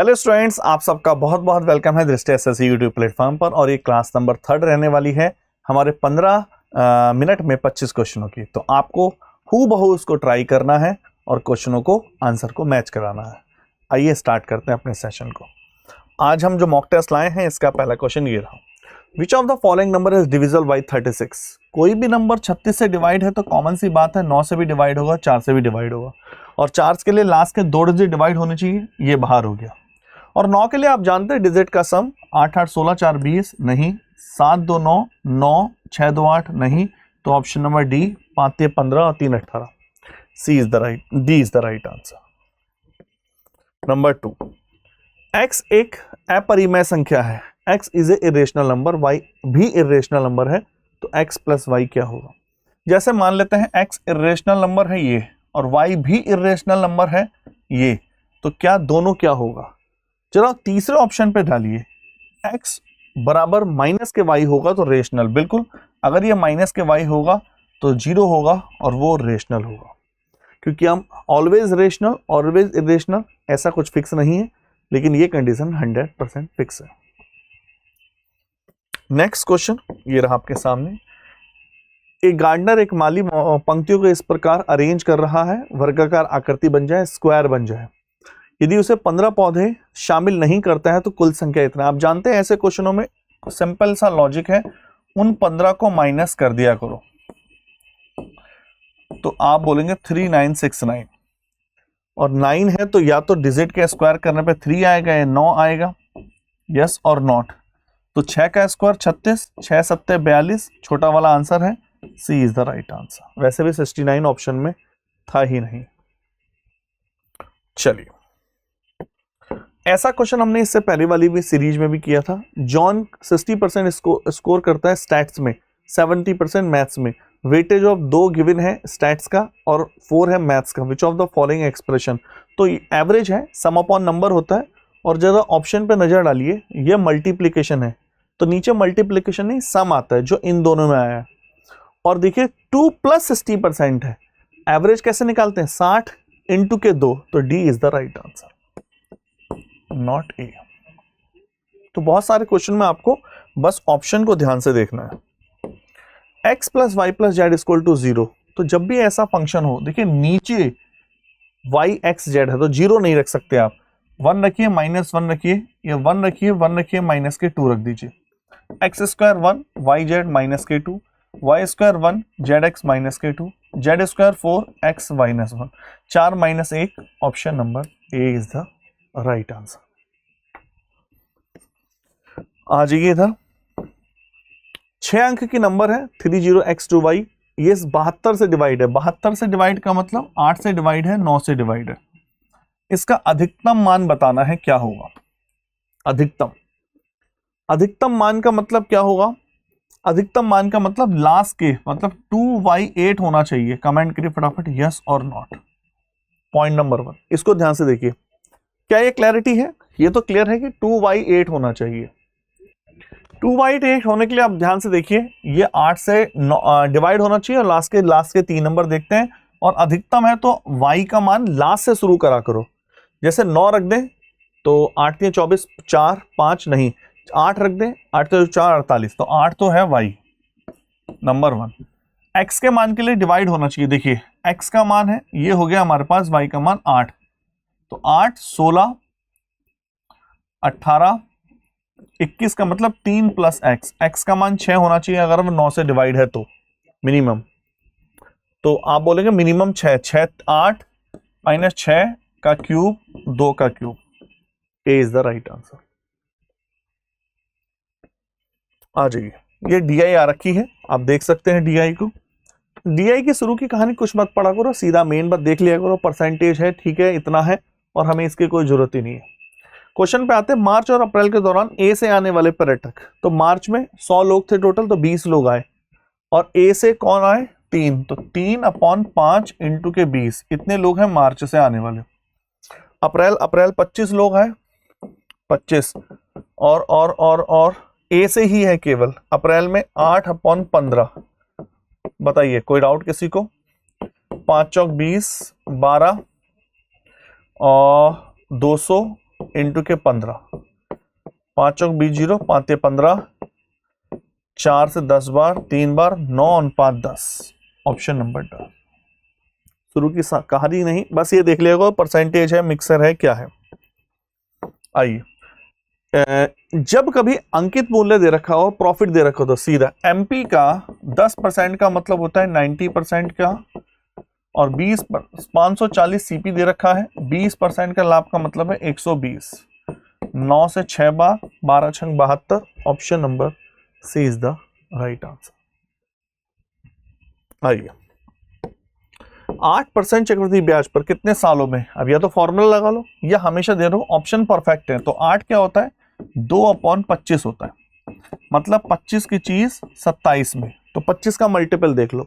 Hello students, आप सबका बहुत बहुत वेलकम है दृष्टि एसएससी यूट्यूब प्लेटफॉर्म पर। और ये क्लास नंबर 3 रहने वाली है हमारे 15 मिनट में 25 क्वेश्चनों की। तो आपको हूबहू उसको ट्राई करना है और क्वेश्चनों को आंसर को मैच कराना है। आइए स्टार्ट करते हैं अपने सेशन को। आज हम जो मॉक टेस्ट लाए हैं इसका पहला क्वेश्चन ये रहा, which of the following number is divisible by 36। कोई भी नंबर 36 से डिवाइड है तो कॉमन सी बात है 9 से भी डिवाइड होगा, 4 से भी डिवाइड होगा। और 4 के लिए लास्ट के 2 डिजिट डिवाइड होने चाहिए, ये बाहर हो गया। और 9 के लिए आप जानते हैं डिजिट का सम 8 8 16 4 20 नहीं, 7 2 9 9 6 2 8 नहीं। तो ऑप्शन नंबर डी 5 3 15 और 3 18 C is the right, D is the right answer. Number 2, x एक अपरिमेय संख्या है, x is a irrational number, y भी इरेशनल नंबर है, तो x प्लस y क्या होगा। जैसे मान लेते हैं x इरेशनल नंबर है ये और y भी इरेशनल नंबर है ये, तो क्या दोनों क्या होगा। जरा तीसरे ऑप्शन पे डालिए, x बराबर माइनस के y होगा तो रेशनल, बिल्कुल। अगर ये माइनस के y होगा तो 0 होगा और वो रेशनल होगा, क्योंकि हम ऑलवेज रेशनल ऑलवेज इरेशनल ऐसा कुछ फिक्स नहीं है, लेकिन ये कंडीशन 100% फिक्स है। नेक्स्ट क्वेश्चन ये रहा आपके सामने। एक गार्डनर एक माली पंक्तियों को इस प्रकार अरेंज कर रहा है वर्गाकार आकृति बन जाए, स्क्वायर बन जाए। यदि उसे 15 पौधे शामिल नहीं करता है तो कुल संख्या इतना। आप जानते हैं ऐसे क्वेश्चनों में सिंपल सा लॉजिक है, उन 15 को माइनस कर दिया करो। तो आप बोलेंगे 3969 और 9 है तो या तो डिजिट के स्क्वायर करने पे 3 आएगा या 9 आएगा, यस और नॉट। तो 6 का स्क्वायर 36, 6 7 42, छोटा वाला आंसर है, सी इज द राइट आंसर। वैसे भी 69 ऑप्शन में था ही नहीं। चलिए, ऐसा क्वेश्चन हमने इससे पहले वाली भी सीरीज में भी किया था। जॉन 60% स्कोर करता है स्टैट्स में, 70% मैथ्स में। वेटेज ऑफ 2 गिवन है स्टैट्स का और 4 है मैथ्स का। Which of the following expression, तो एवरेज है, सम अपॉन नंबर होता है। और जरा ऑप्शन पे नजर डालिए, ये मल्टीप्लीकेशन है तो नीचे मल्टीप्लीकेशन नहीं सम आता है जो इन दोनों में आया है। और देखिए 2 + 60% है, एवरेज कैसे निकालते हैं, 60 इंटू के 2, तो D is the right answer, not a. तो बहुत सारे क्वेश्चन में आपको बस ऑप्शन को ध्यान से देखना है। x + y + z = 0, तो जब भी ऐसा फंक्शन हो, देखिए नीचे y x z है तो 0 नहीं रख सकते आप, 1 रखिए, -1 रखिए, या 1 रखिए, 1 रखिए, -2 रख दीजिए। x² 1 yz -2, y² 1 zx -2, z² 4 x -1, 4 - 1, option number A is the right answer. आ जाइए इधर, 6 अंक की नंबर है 30x2y, ये 72 से डिवाइड है। 72 से डिवाइड का मतलब 8 से डिवाइड है, 9 से डिवाइड है। इसका अधिकतम मान बताना है, क्या होगा अधिकतम। अधिकतम मान का मतलब क्या होगा, अधिकतम मान का मतलब लास्ट के मतलब 2y8 होना चाहिए। कमेंट करिए फटाफट यस और नॉट। पॉइंट नंबर 1, इसको ध्यान से देखिए, क्या ये क्लैरिटी है, ये तो क्लियर है कि 2y8 होना चाहिए। 2y8 होने के लिए आप ध्यान से देखिए, ये 8 से डिवाइड होना चाहिए और लास्ट के 3 नंबर देखते हैं। और अधिकतम है तो y का मान लास्ट से शुरू करा करो। जैसे 9 रख दें तो 8 × 24 4 5 नहीं, 8 रख दें, 8 × 4 48, तो 8 तो है y नंबर 1। x के मान के लिए डिवाइड होना चाहिए, देखिए x का मान है, ये हो गया हमारे पास y का मान 8, तो 8 16 18 21 का मतलब 3 + x, x का मान 6 होना चाहिए अगर वो 9 से डिवाइड है तो मिनिमम। तो आप बोलेंगे मिनिमम 6, 6 8 - 6 का क्यूब 2 का क्यूब, A is the right answer. आ जाइए, ये डी आ रखी है, आप देख सकते हैं डी को। डी की शुरू की कहानी कुछ मत पढ़ा करो, सीधा मेन बात देख लिया करो। परसेंटेज है, ठीक है, इतना है और हमें इसकी कोई जरूरत ही नहीं है। क्वेश्चन पे आते हैं, मार्च और अप्रैल के दौरान ए से आने वाले पर्यटक। तो मार्च में 100 लोग थे टोटल, तो 20 लोग आए और ए से कौन आए 3, तो 3/5 इंटू के 20, इतने लोग हैं मार्च से आने वाले। अप्रैल 25 लोग आए, 25 और ए से ही है केवल अप्रैल में 8/15। बताइए कोई डाउट किसी को, 5 × 20 12 और 200 इंटू के 15, 5 चौक 20 0, 5 15, 4 से 10 बार, 3 बार, 9 और 5 10। ऑप्शन नंबर ड। शुरू की कहानी नहीं, बस ये देख लिएगा परसेंटेज है, मिक्सर है, क्या है। आइए, जब कभी अंकित मूल्य दे रखा हो, प्रॉफिट दे रखा हो, तो सीधा एमपी का 10% का मतलब होता है 90% का, और 540 सीपी दे रखा है, 20% का लाभ का मतलब है 120। 9 से 6 बार, 12 छंग 72। Option number C is the right answer. आइए, 8% चक्रवृद्धि ब्याज पर कितने सालों में, अब या तो फॉर्मूला लगा लो या हमेशा दे रहा हूं, ऑप्शन परफेक्ट है। तो 8 क्या होता है, 2/25 होता है, मतलब 25 की चीज 27 में, तो 25 का मल्टीपल देख लो।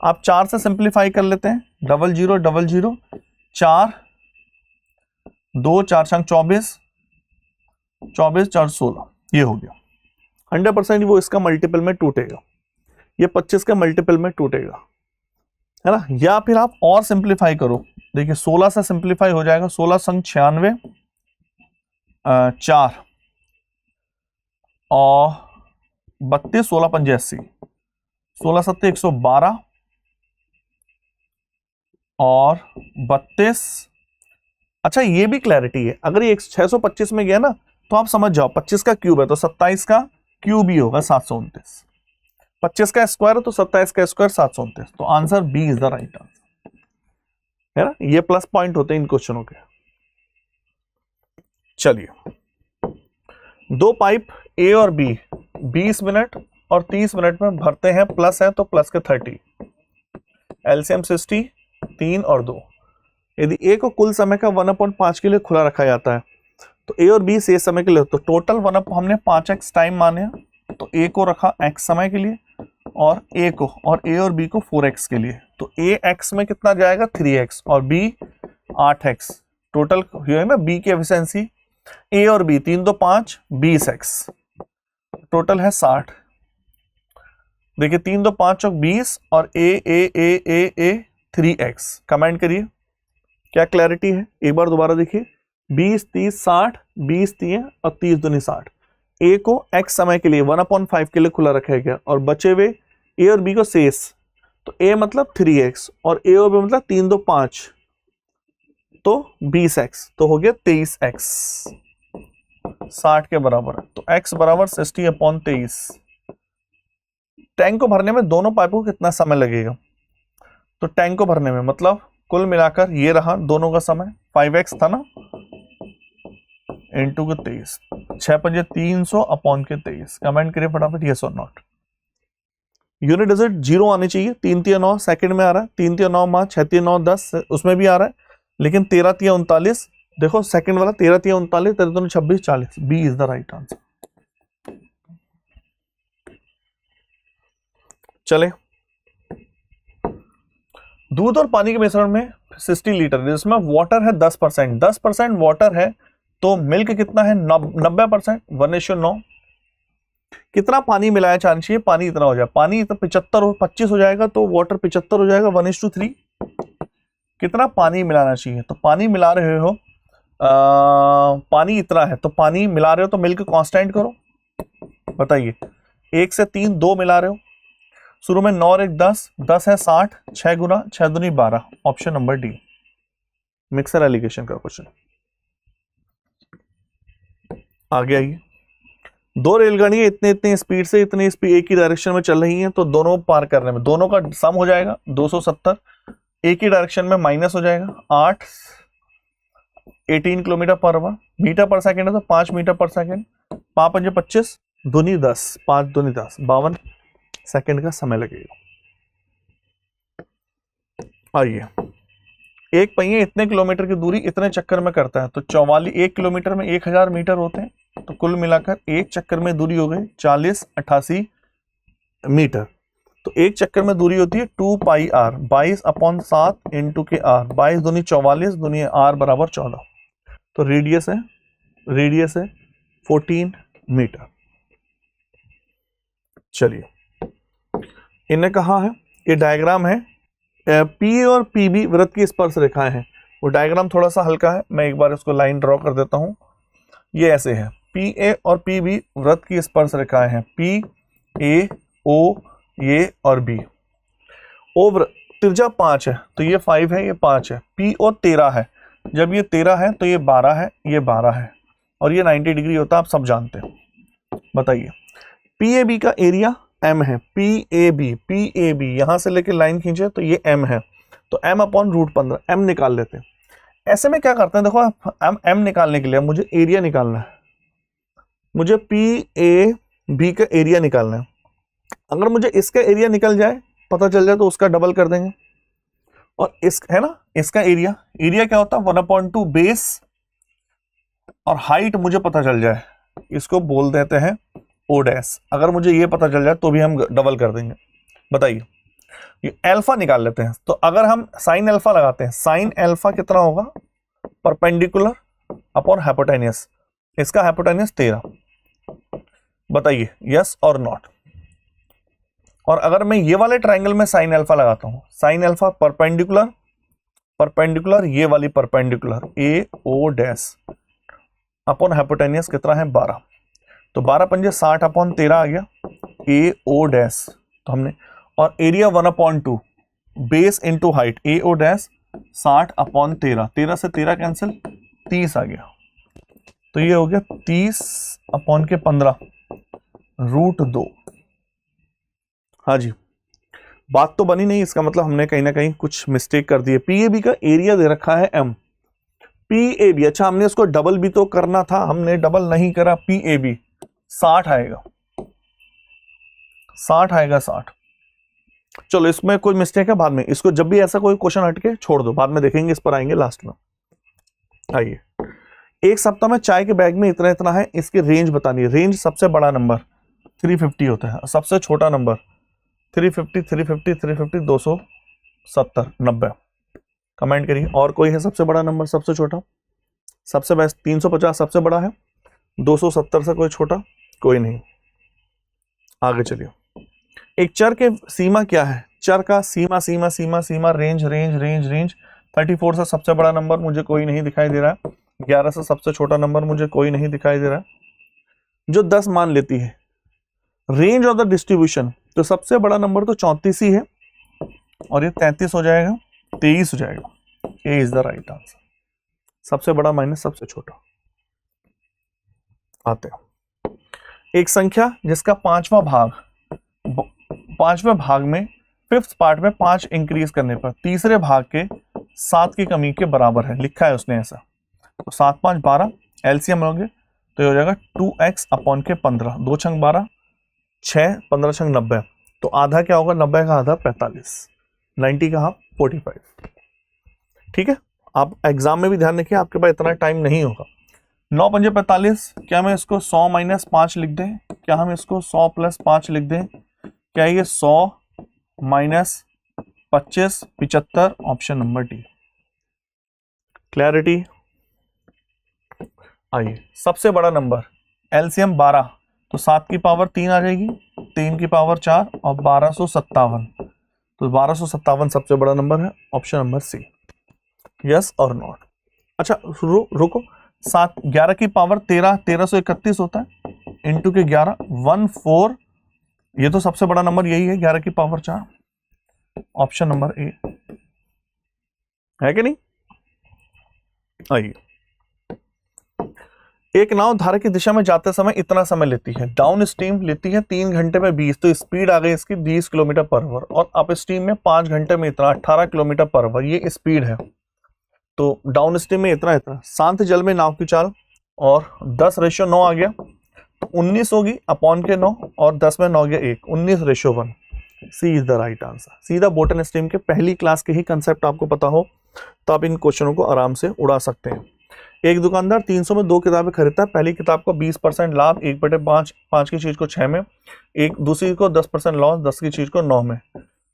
आप 4 से सिंप्लीफाई कर लेते हैं, 00 00, 4 2 4 छंग 24, 24 4 16, ये हो गया। 100% वो इसका मल्टीपल में टूटेगा, ये 25 के मल्टीपल में टूटेगा, है ना। या फिर आप और सिंप्लीफाई करो, देखिए 16 से सिंप्लीफाई हो जाएगा, 16 संग 96, 4 और 32, 16 पंजे 80, 16 सत्ते 112 और 32। अच्छा, ये भी क्लैरिटी है, अगर ये 625 में गया ना तो आप समझ जाओ 25 का क्यूब है तो 27 का क्यूब ही होगा 729, 25 का स्क्वायर है तो 27 का स्क्वायर 729। तो answer B is the right answer, है ना। ये प्लस पॉइंट होते हैं इन क्वेश्चनों के। चलिए, 2 पाइप ए और बी 20 मिनट और 30 मिनट में भरते हैं, प्लस है तो प्लस के 30, एलसीएम 60, 3 और 2। यदि ए को कुल समय का 1/5 के लिए खुला रखा जाता है, तो ए और बी से समय के लिए, तो टोटल हमने 5x टाइम माने, तो ए को रखा x समय के लिए और ए को, और ए और बी को 4x के लिए। तो ए x में कितना जाएगा 3x और बी 8x, टोटल है ना बी की एफिशिएंसी। ए और बी 3 2 5, 20x, टोटल है 60। देखिए 3 2 5 चौक 20 और ए 3x। कमेंट करिए क्या क्लैरिटी है, एक बार दोबारा देखिए, 20 30 60, 20 3 और 30 दूनी 60। ए को x समय के लिए 1/5 के लिए खुला रखा गया और बचे हुए ए और बी को शेष, तो ए मतलब 3x और ए और बी मतलब 3 2 5, तो 20x, तो हो गया 23x, 60 के बराबर। तो x बराबर 60/23। टैंक को भरने में दोनों पाइपों को कितना समय लगेगा, तो टैंक को भरने में मतलब कुल मिलाकर ये रहा दोनों का समय 5x था ना, इंटू के 23, 6 पंजे 300/23। कमेंट करिए फटाफट यस और नॉट। यूनिट डिजिट 0 आनी चाहिए, 3 3 9 सेकंड में आ रहा है, 3 3 9 5, 6 3 9 10 उसमें भी आ रहा है, लेकिन 13 3 39, देखो सेकंड वाला 13 3 39, 13 2 26 40। B is the right answer. चले, दूध और पानी के मिश्रण में 60 लीटर, जिसमें वाटर है 10%, 10% वाटर है, तो मिल्क कितना है 90%, 1:9। कितना पानी मिलाया जाना चाहिए, पानी इतना हो जाए, पानी इतना 25 हो जाएगा, तो वाटर 75 हो जाएगा, 1:3। कितना पानी मिलाना चाहिए, तो पानी मिला रहे हो, पानी इतना है तो पानी मिला रहे हो तो मिल्क कांस्टेंट करो, बताइए। 1 से 3 2 मिला रहे हो, शुरू में 9 और 1 10, 10 है 60, 6 गुना 6 दूनी 12। Option number D, mixture alligation का क्वेश्चन। आगे आइए, 2 रेलगाड़ियां इतने स्पीड से इतनी स्पीड एक ही डायरेक्शन में चल रही हैं, तो दोनों पार करने में दोनों का सम हो जाएगा 270, एक ही डायरेक्शन में माइनस हो जाएगा 8, 18 किलोमीटर पर आवर, मीटर पर सेकंड है तो 5 मीटर पर सेकंड, 5 पंजे 25, दूनी 10, 5 दूनी 10, 52 सेकंड का समय लगेगा। आइए, एक पहिए इतने किलोमीटर की दूरी इतने चक्कर में करता है, तो 44, 1 किलोमीटर में 1000 मीटर होते हैं, तो कुल मिलाकर एक चक्कर में दूरी हो गई 40 88 मीटर। तो एक चक्कर में दूरी होती है 2 पाई r, 22/7 इंटू के r, 22 दूनी 44 दूनी r बराबर 14। तो रेडियस है 14 मीटर। चलिए, इन्हें कहा है, ये डायग्राम है, पी और पीबी वृत्त की स्पर्श रेखाएं हैं। वो डायग्राम थोड़ा सा हल्का है, मैं एक बार इसको लाइन ड्रॉ कर देता हूं। ये ऐसे है, पी ए और पी बी वृत्त की स्पर्श रेखाएं हैं, पी ए ओ ये और बी। ओ त्रिज्या 5 है तो ये 5 है, ये 5 है। पी ओ 13 है, जब ये 13 है तो ये 12 है, ये 12 है, और ये 90 डिग्री होता है, आप सब जानते हैं। बताइए पी ए बी का एरिया m है, पी ए बी यहां से लेके लाइन खींचे तो ये m है, तो m अपॉन रूट 15 m निकाल लेते हैं। ऐसे में क्या करते हैं, देखो m निकालने के लिए मुझे एरिया निकालना है, मुझे पी ए बी का एरिया निकालना है। अगर मुझे इसका एरिया निकल जाए, पता चल जाए, तो उसका डबल कर देंगे। और इस है ना, इसका एरिया क्या होता है 1/2 बेस, और हाइट मुझे पता चल जाए, इसको बोल देते हैं ओ डैश। अगर मुझे ये पता चल जाए तो भी हम डबल कर देंगे। बताइए ये अल्फा निकाल लेते हैं, तो अगर हम साइन अल्फा लगाते हैं, साइन अल्फा कितना होगा, परपेंडिकुलर अपॉन हाइपोटेन्यूस, इसका हाइपोटेन्यूस 13। बताइए यस और नॉट। और अगर मैं ये वाले ट्रायंगल में साइन अल्फा लगाता हूं, साइन अल्फा परपेंडिकुलर ये वाली perpendicular A O dash upon hypotenuse कितना है 12, तो 12 पंजे 60 अपॉन 13 आ गया ए ओ डैश, तो हमने, और एरिया 1/2 बेस इंटू हाइट, ए ओ डैश 60 अपॉन 13, 13 से 13 कैंसिल, 30 आ गया, तो ये हो गया 30 अपॉन के 15 रूट 2। हाँ जी, बात तो बनी नहीं, इसका मतलब हमने कहीं ना कहीं कुछ मिस्टेक कर दी है। पीएबी का एरिया दे रखा है m, पीएबी, अच्छा हमने उसको डबल भी तो करना था, हमने डबल नहीं करा, पीएबी 60 आएगा, 60 आएगा 60। चलो इसमें कोई मिस्टेक है, बाद में इसको जब भी ऐसा कोई क्वेश्चन हटके छोड़ दो, बाद में देखेंगे, इस पर आएंगे लास्ट में। आइए, एक सप्ताह में चाय के बैग में इतना इतना है, इसकी रेंज बतानी है। रेंज सबसे बड़ा नंबर 350 होता है, सबसे छोटा नंबर 350 350 350 270 90। कमेंट करिए, और कोई है सबसे बड़ा नंबर, सबसे छोटा, सबसे बेस्ट 350 सबसे बड़ा है, 270 से कोई छोटा कोई नहीं। आगे चलिए, एक चर के सीमा क्या है, चर का सीमा सीमा सीमा सीमा रेंज रेंज रेंज रेंज 34 से सबसे बड़ा नंबर मुझे कोई नहीं दिखाई दे रहा है, 11 से सबसे छोटा नंबर मुझे कोई नहीं दिखाई दे रहा है, जो 10 मान लेती है। रेंज ऑफ द डिस्ट्रीब्यूशन, तो सबसे बड़ा नंबर तो 34 ही है, और ये 33 हो जाएगा, 23 हो जाएगा, ए इज द राइट आंसर। सबसे बड़ा माइनस सबसे छोटा। आते हैं, एक संख्या जिसका पांचवा भाग में फिफ्थ पार्ट में 5 इंक्रीज करने पर तीसरे भाग के 7 की कमी के बराबर है, लिखा है उसने ऐसा। तो 7 5 12, एलसीएम लोगे तो ये हो जाएगा 2x अपॉन के 15, 2 छंग 12, 6 15 छंग 90, तो आधा क्या होगा, 90 का आधा 45, 90 का हाफ 45। ठीक है, आप एग्जाम में भी ध्यान रखिए, आपके पास इतना टाइम नहीं होगा। 9 पंजे 45, क्या मैं इसको 100 माइनस 5 लिख दें, क्या हम इसको 100 प्लस 5 लिख दें, क्या ये 100 minus 25 75, option number D. Clarity. आइए, सबसे बड़ा नंबर एलसीएम 12, तो 7 की पावर 3 आ जाएगी, 3 की पावर 4 और 1257, तो 1257 सबसे बड़ा नंबर है, ऑप्शन नंबर सी। यस और नॉट। अच्छा रुको, 7 11 की पावर 13, 1331 होता है, इंटू के 11 14, ये तो सबसे बड़ा नंबर यही है, 11 की पावर 4, ऑप्शन नंबर ए है कि नहीं। आइए, एक नाव धारा की दिशा में जाते समय इतना समय लेती है, डाउन स्ट्रीम लेती है 3 घंटे में 20, तो स्पीड आ गई इसकी 20 किलोमीटर पर आवर, और अप स्ट्रीम में 5 घंटे में इतना 18 किलोमीटर पर आवर, ये स्पीड है। तो डाउन स्ट्रीम में इतना इतना, शांत जल में नाव की चाल, और 10:9 आ गया, तो 19 होगी अपॉन के 9, और 10 में 9 गया 1, 19:1। सी इज द राइट आंसर। सीधा बोटन स्ट्रीम के पहली क्लास के ही कंसेप्ट आपको पता हो तो आप इन क्वेश्चनों को आराम से उड़ा सकते हैं। एक दुकानदार 300 में 2 किताबें खरीदता है, पहली किताब को 20% लाभ, 1/5 5 की चीज को 6 में, एक दूसरी को 10% लॉस, 10 की चीज को 9 में।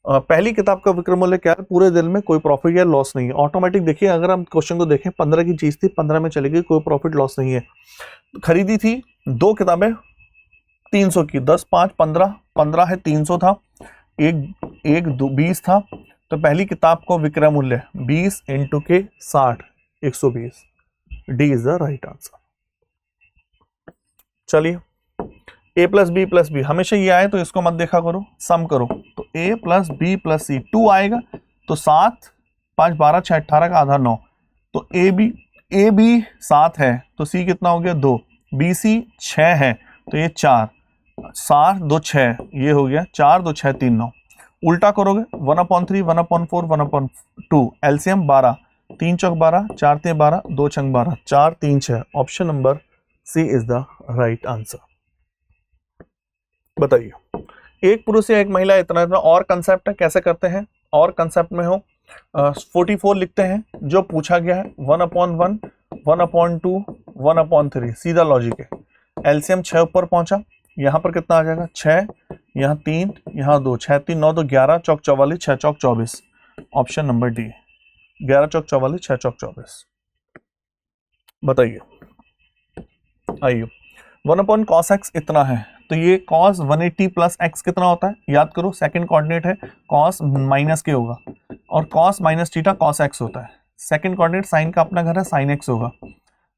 पहली किताब का विक्रय मूल्य क्या है, पूरे दिन में कोई प्रॉफिट या लॉस नहीं है। ऑटोमेटिक देखिए, अगर हम क्वेश्चन को देखें, 15 की चीज थी, 15 में चली गई, कोई प्रॉफिट लॉस नहीं है। खरीदी थी 2 किताबें 300 की, 10 5 15, 15 है 300 था, एक 20 था, तो पहली किताब को विक्रय मूल्य 20 इंटू के 60 120, D is the right answer. चलिए a प्लस बी हमेशा ये आए तो इसको मत देखा करो, सम करो। तो a प्लस बी प्लस सी 2 आएगा, तो 7 5 12 6 18 का आधा 9। तो ए बी 7 है तो सी कितना हो गया 2, बी सी 6 है तो ये 4, 7 2 6 ये हो गया 4 2 6 3 9। उल्टा करोगे 1/3 1/4 1/2 एलसीएम 12, 3 चौक 12 4 3 12 2 छंग 12 4 3 6। Option number C is the right answer. बताइए, एक पुरुष या एक महिला इतना इतना और कंसेप्ट है, कैसे करते हैं? और कंसेप्ट में हो 44 लिखते हैं, जो पूछा गया है 1/1 1/2 1/3, सीधा लॉजिक है। एलसीएम 6 ऊपर पहुंचा, यहाँ पर कितना आ जाएगा 6, यहाँ 3 यहाँ 2, 6 3 9 तो 11 चौक 44 6 चौक 24। ऑप्शन नंबर डी 11 चौक 44 6 चौक 24। बताइए, आइए 1/cos x इतना है तो ये cos 180 प्लस x कितना होता है? याद करो, सेकंड कोऑर्डिनेट है, cos माइनस के होगा और cos minus theta cos x होता है। सेकंड कोऑर्डिनेट साइन का अपना घर है, sin x होगा,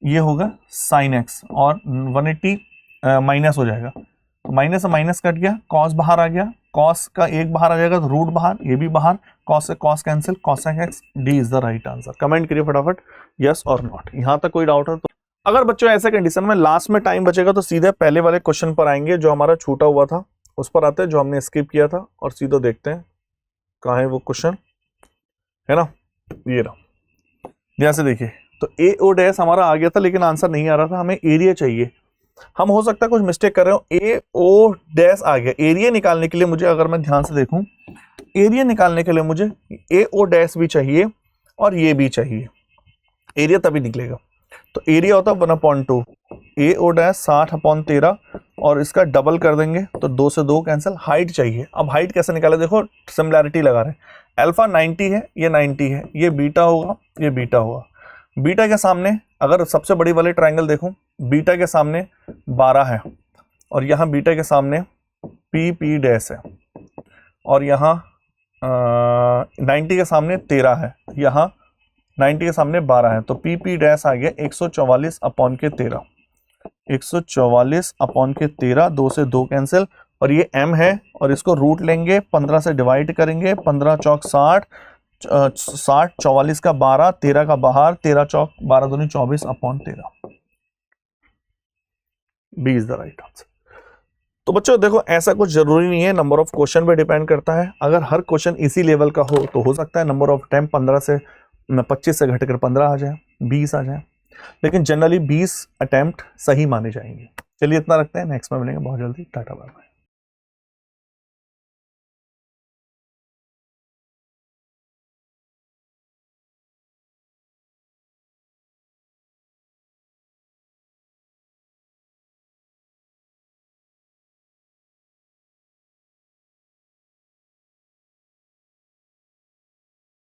ये होगा sin x और 180 माइनस हो जाएगा, तो माइनस से माइनस कट गया, cos बाहर आ गया, cos का एक बाहर आ जाएगा तो रूट बाहर, ये भी बाहर, cos से cos cancel, cos x, D is the right answer. Comment करिए फटाफट यस और नॉट। यहां तक कोई डाउट है तो अगर बच्चों ऐसे कंडीशन में लास्ट में टाइम बचेगा तो सीधे पहले वाले क्वेश्चन पर आएंगे जो हमारा छूटा हुआ था, उस पर आते हैं जो हमने स्किप किया था और सीधे देखते हैं कहाँ है वो क्वेश्चन, है ना, ये रहा। ध्यान से देखिए, तो ए ओ डैश हमारा आ गया था लेकिन आंसर नहीं आ रहा था, हमें एरिया चाहिए। हम हो सकता है कुछ मिस्टेक कर रहे हो, ए ओ डैश आ गया। एरिया निकालने के लिए मुझे, अगर मैं ध्यान से देखूं, एरिया निकालने के लिए मुझे ए ओ डैश भी चाहिए और ये भी चाहिए, एरिया तभी निकलेगा। तो एरिया होता है 1/2, ए ओ डैश 60/13 और इसका डबल कर देंगे तो 2 से 2 कैंसिल। हाइट चाहिए, अब हाइट कैसे निकाले? देखो सिमिलैरिटी लगा रहे हैं, अल्फा 90 है, ये 90 है, ये बीटा होगा, ये बीटा होगा। बीटा के सामने अगर सबसे बड़ी वाले ट्रायंगल देखो, बीटा के सामने 12 है और यहाँ बीटा के सामने पी डैश है और यहाँ 90 के सामने 13 है, यहाँ 90 के सामने 12 है, तो पी डैश आ गया 144/13, 144/13, 2 से 2 कैंसिल और ये m है और इसको रूट लेंगे, 15 से डिवाइड करेंगे, 15 चौक 60, 60 44 का 12, 13 का बाहर, 13 चौक 12 दूनी 24/13। B is the right answer. तो बच्चों देखो, ऐसा कुछ जरूरी नहीं है, नंबर ऑफ क्वेश्चन पे डिपेंड करता है। अगर हर क्वेश्चन इसी लेवल का हो तो हो सकता है नंबर ऑफ टाइम 25 से घटकर 15 आ जाए, 20 आ जाए, लेकिन जनरली 20 अटेम्प्ट सही माने जाएंगे। चलिए इतना रखते हैं, नेक्स्ट में मिलेंगे बहुत जल्दी। Tata bye bye.